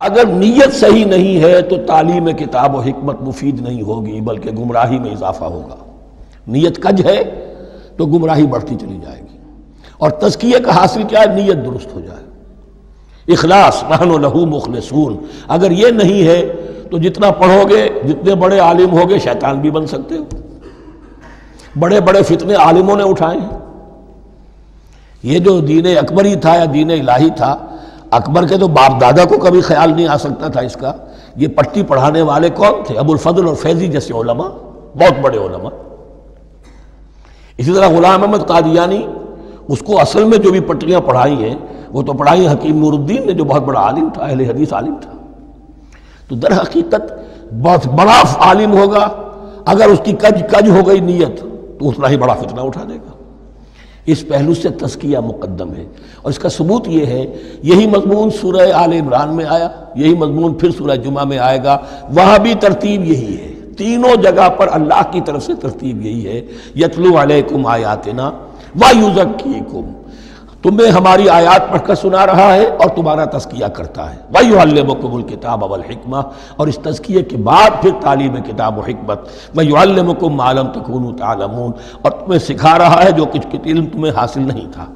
اگر نیت صحیح نہیں ہے تو تعلیم کتاب و حکمت مفید نہیں ہوگی بلکہ گمراہی میں اضافہ ہوگا۔ نیت کج ہے تو گمراہی بڑھتی چلی جائے گی، اور تزکیہ کا حاصل کیا ہے؟ نیت درست ہو جائے، اخلاص، نحن لہ مخلصون۔ اگر یہ نہیں ہے تو جتنا پڑھو گے، جتنے بڑے عالم ہوگے، شیطان بھی بن سکتے ہو۔ بڑے بڑے فتنے عالموں نے اٹھائے ہیں۔ یہ جو دین اکبری تھا یا دین الہی تھا، اکبر کے تو باپ دادا کو کبھی خیال نہیں آ سکتا تھا اس کا۔ یہ پٹی پڑھانے والے کون تھے؟ ابو الفضل اور فیضی جیسے علماء، بہت بڑے علماء۔ اسی طرح غلام احمد قادیانی، اس کو اصل میں جو بھی پٹیاں پڑھائی ہیں وہ تو پڑھائی حکیم نور الدین نے، جو بہت بڑا عالم تھا، اہل حدیث عالم تھا۔ تو در حقیقت بہت بڑا عالم ہوگا، اگر اس کی کج ہو گئی نیت تو اتنا ہی بڑا فتنہ اٹھا دے گا۔ اس پہلو سے تزکیہ مقدم ہے، اور اس کا ثبوت یہ ہے، یہی مضمون سورہ آل عمران میں آیا، یہی مضمون پھر سورہ جمعہ میں آئے گا، وہاں بھی ترتیب یہی ہے۔ تینوں جگہ پر اللہ کی طرف سے ترتیب یہی ہے، یتلو علیکم آیاتنا ویزکیکم، تمہیں ہماری آیات پڑھ کر سنا رہا ہے اور تمہارا تزکیہ کرتا ہے، ویعلمکم الکتاب والحکمہ، اور اس تزکیے کے بعد پھر تعلیم کتاب و حکمت، ویعلمکم ما لم تکونوا تعلمون، اور تمہیں سکھا رہا ہے جو کچھ علم تمہیں حاصل نہیں تھا۔